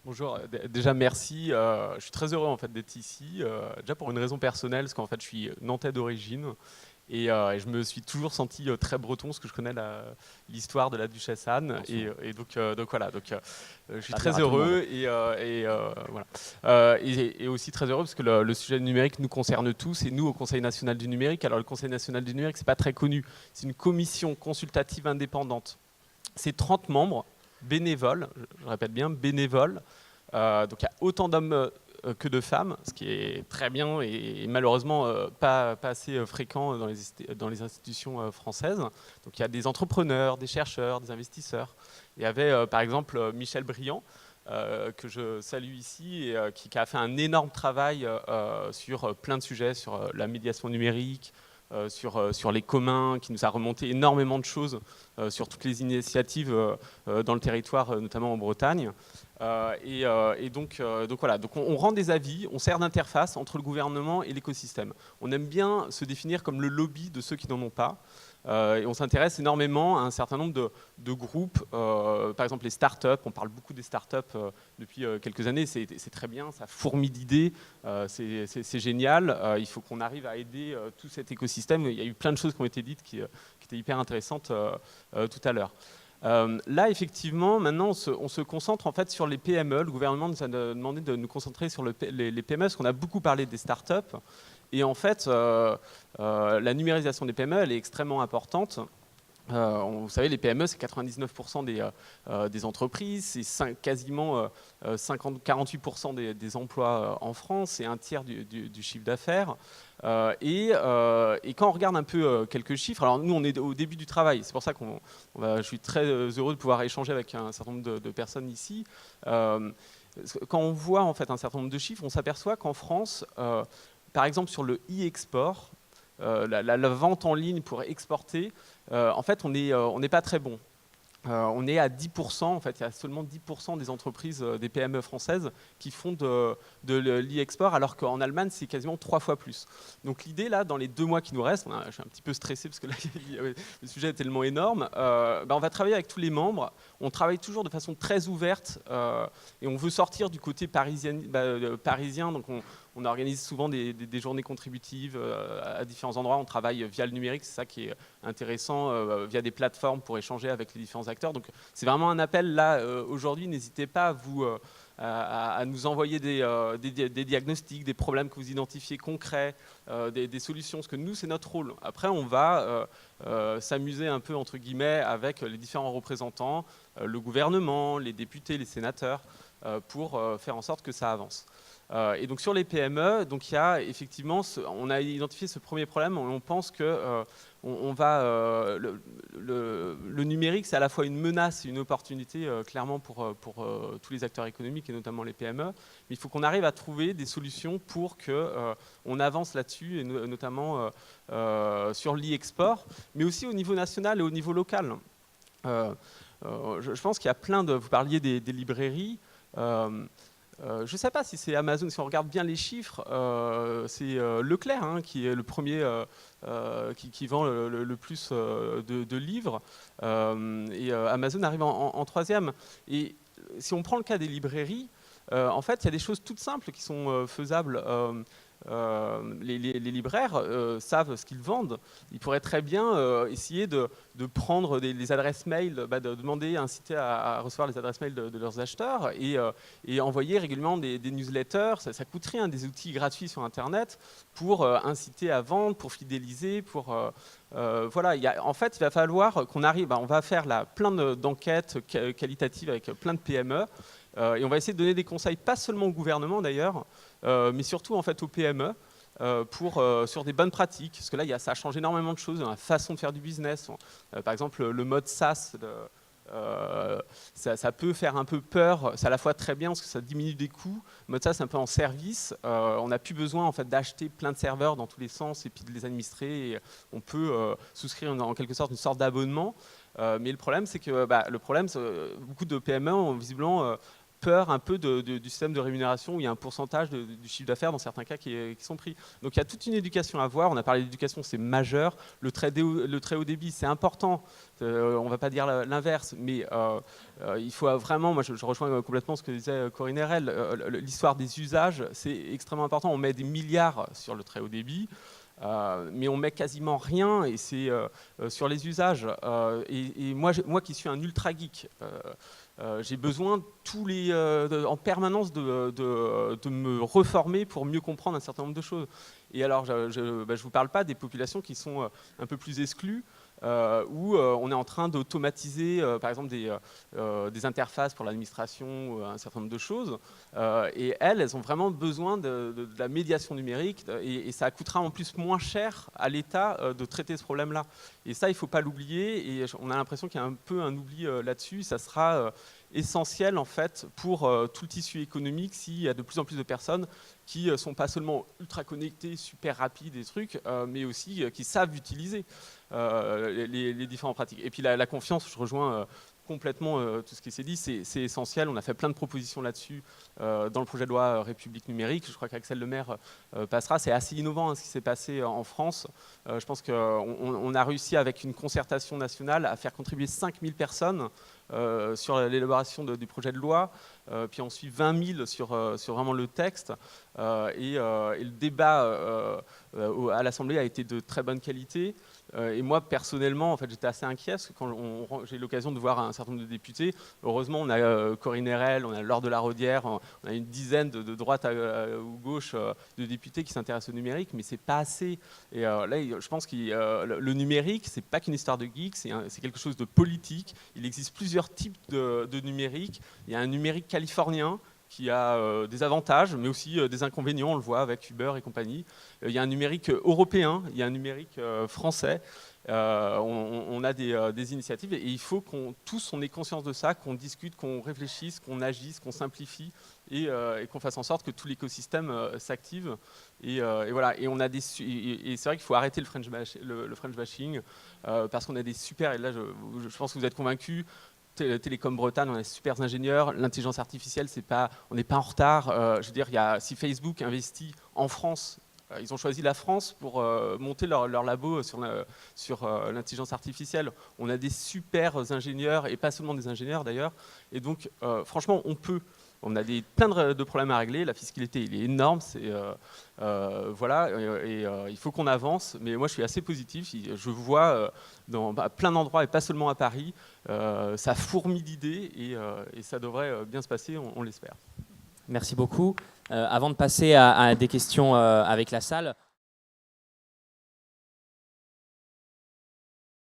Bonjour, déjà merci. Je suis très heureux en fait d'être ici. Déjà pour une raison personnelle, parce qu'en fait je suis nantais d'origine et je me suis toujours senti très breton, parce que je connais l'histoire de la duchesse Anne Bien sûr. donc voilà. Je suis Ça arrive très à tout le monde. heureux voilà. Et aussi très heureux parce que le sujet du numérique nous concerne tous et nous au Conseil national du numérique. Alors le Conseil national du numérique, c'est pas très connu. C'est une commission consultative indépendante. C'est 30 membres bénévoles, je répète bien bénévoles. Donc il y a autant d'hommes que de femmes, ce qui est très bien et malheureusement pas assez fréquent dans les institutions françaises. Donc il y a des entrepreneurs, des chercheurs, des investisseurs. Il y avait par exemple Michel Briand, que je salue ici, et qui a fait un énorme travail sur plein de sujets, sur la médiation numérique, sur les communs, qui nous a remonté énormément de choses sur toutes les initiatives dans le territoire, notamment en Bretagne. Donc voilà, donc on rend des avis, on sert d'interface entre le gouvernement et l'écosystème. On aime bien se définir comme le lobby de ceux qui n'en ont pas. Et on s'intéresse énormément à un certain nombre de groupes, par exemple les startups. On parle beaucoup des startups depuis quelques années. C'est très bien, ça fourmille d'idées, c'est génial. Il faut qu'on arrive à aider tout cet écosystème. Il y a eu plein de choses qui ont été dites qui étaient hyper intéressantes tout à l'heure. Là, effectivement, maintenant, on se concentre en fait sur les PME. Le gouvernement nous a demandé de nous concentrer sur les PME, parce qu'on a beaucoup parlé des startups. Et en fait, la numérisation des PME, elle est extrêmement importante. Vous savez, les PME, c'est 99% des entreprises, c'est quasiment 48% des emplois en France, c'est un tiers du chiffre d'affaires. Et quand on regarde un peu quelques chiffres, alors nous, on est au début du travail, c'est pour ça que je suis très heureux de pouvoir échanger avec un certain nombre de personnes ici. Quand on voit en fait un certain nombre de chiffres, on s'aperçoit qu'en France, par exemple sur le e-export, la vente en ligne pour exporter, en fait, on n'est pas très bon. On est à 10%, en fait, il y a seulement 10% des entreprises, des PME françaises qui font de l'e-export, alors qu'en Allemagne, c'est quasiment 3 fois plus. Donc l'idée, là, dans les 2 mois qui nous restent, je suis un petit peu stressé parce que là, le sujet est tellement énorme, on va travailler avec tous les membres. On travaille toujours de façon très ouverte et on veut sortir du côté parisien. Donc on organise souvent des journées contributives à différents endroits. On travaille via le numérique, c'est ça qui est intéressant, via des plateformes pour échanger avec les différents acteurs. Donc c'est vraiment un appel là aujourd'hui. N'hésitez pas à nous envoyer des diagnostics, des problèmes que vous identifiez concrets, des solutions, parce que nous c'est notre rôle. Après on va s'amuser un peu entre guillemets avec les différents représentants, le gouvernement, les députés, les sénateurs, pour faire en sorte que ça avance. Et donc sur les PME, donc il y a effectivement, on a identifié ce premier problème. On pense que le numérique, c'est à la fois une menace et une opportunité, clairement, pour tous les acteurs économiques et notamment les PME. Mais il faut qu'on arrive à trouver des solutions pour qu'on avance là-dessus, et notamment sur l'e-export, mais aussi au niveau national et au niveau local. Je pense qu'il y a plein de... Vous parliez des librairies. Je ne sais pas si c'est Amazon, si on regarde bien les chiffres, c'est Leclerc qui est le premier qui vend le plus de livres, et Amazon arrive en troisième. Et si on prend le cas des librairies, en fait, il y a des choses toutes simples qui sont faisables. Les libraires savent ce qu'ils vendent. Ils pourraient très bien essayer de prendre les adresses mail, de demander, inciter à recevoir les adresses mail de leurs acheteurs et envoyer régulièrement des newsletters. Ça coûte rien, des outils gratuits sur Internet pour inciter à vendre, pour fidéliser, voilà. En fait, il va falloir qu'on arrive, on va faire plein d'enquêtes qualitatives avec plein de PME. Et on va essayer de donner des conseils, pas seulement au gouvernement d'ailleurs, mais surtout en fait aux PME, sur des bonnes pratiques. Parce que là, ça change énormément de choses dans la façon de faire du business. Par exemple, le mode SaaS, ça peut faire un peu peur. C'est à la fois très bien parce que ça diminue des coûts. Le mode SaaS, c'est un peu en service. On n'a plus besoin en fait, d'acheter plein de serveurs dans tous les sens et puis de les administrer. Et on peut souscrire en quelque sorte une sorte d'abonnement. Mais le problème, c'est que beaucoup de PME ont visiblement peur un peu du système de rémunération où il y a un pourcentage du chiffre d'affaires dans certains cas qui sont pris. Donc il y a toute une éducation à voir. On a parlé d'éducation, c'est majeur. Le très haut débit, c'est important. On ne va pas dire l'inverse, mais il faut vraiment, moi je rejoins complètement ce que disait Corinne Erel, l'histoire des usages, c'est extrêmement important. On met des milliards sur le très haut débit. Mais on met quasiment rien et c'est sur les usages. Et moi qui suis un ultra geek, j'ai besoin en permanence de me reformer pour mieux comprendre un certain nombre de choses. Et alors, je vous parle pas des populations qui sont un peu plus exclues, où on est en train d'automatiser, par exemple, des interfaces pour l'administration, un certain nombre de choses. Et elles ont vraiment besoin de la médiation numérique et ça coûtera en plus moins cher à l'État de traiter ce problème-là. Et ça, il ne faut pas l'oublier. Et on a l'impression qu'il y a un peu un oubli là-dessus. Ça sera essentiel en fait pour tout le tissu économique s'il y a de plus en plus de personnes qui ne sont pas seulement ultra connectées, super rapides des trucs, mais aussi qui savent utiliser les différentes pratiques. Et puis la confiance, je rejoins complètement tout ce qui s'est dit, c'est essentiel. On a fait plein de propositions là-dessus dans le projet de loi République numérique. Je crois qu'Axel Lemaire passera. C'est assez innovant ce qui s'est passé en France. Je pense qu'on a réussi avec une concertation nationale à faire contribuer 5000 personnes sur l'élaboration du projet de loi, puis ensuite 20 000 sur vraiment le texte. Et le débat à l'Assemblée a été de très bonne qualité. Et moi, personnellement, en fait, j'étais assez inquiet parce que quand j'ai eu l'occasion de voir un certain nombre de députés, heureusement, on a Corinne Erel, on a Laure de la Raudière, on a une dizaine de droite ou gauche de députés qui s'intéressent au numérique, mais c'est pas assez. Et là, je pense que le numérique, c'est pas qu'une histoire de geek, c'est quelque chose de politique. Il existe plusieurs types de numérique. Il y a un numérique californien qui a des avantages, mais aussi des inconvénients, on le voit avec Uber et compagnie. Il y a un numérique européen, il y a un numérique français. On a des initiatives et il faut qu'on tous on ait conscience de ça, qu'on discute, qu'on réfléchisse, qu'on agisse, qu'on simplifie et qu'on fasse en sorte que tout l'écosystème s'active. Et voilà. Et c'est vrai qu'il faut arrêter le French bashing parce qu'on a des super. Et là, je pense que vous êtes convaincus. Télécom Bretagne, on a des super ingénieurs. L'intelligence artificielle, on n'est pas en retard. Je veux dire, si Facebook investit en France, ils ont choisi la France pour monter leur labo sur l'intelligence artificielle. On a des super ingénieurs, et pas seulement des ingénieurs d'ailleurs. Et donc, franchement, on a plein de problèmes à régler. La fiscalité, il est énorme. Voilà, il faut qu'on avance. Mais moi, je suis assez positif. Je vois dans plein d'endroits, et pas seulement à Paris, ça fourmille d'idées et ça devrait bien se passer, on l'espère. Merci beaucoup. Avant de passer à des questions avec la salle,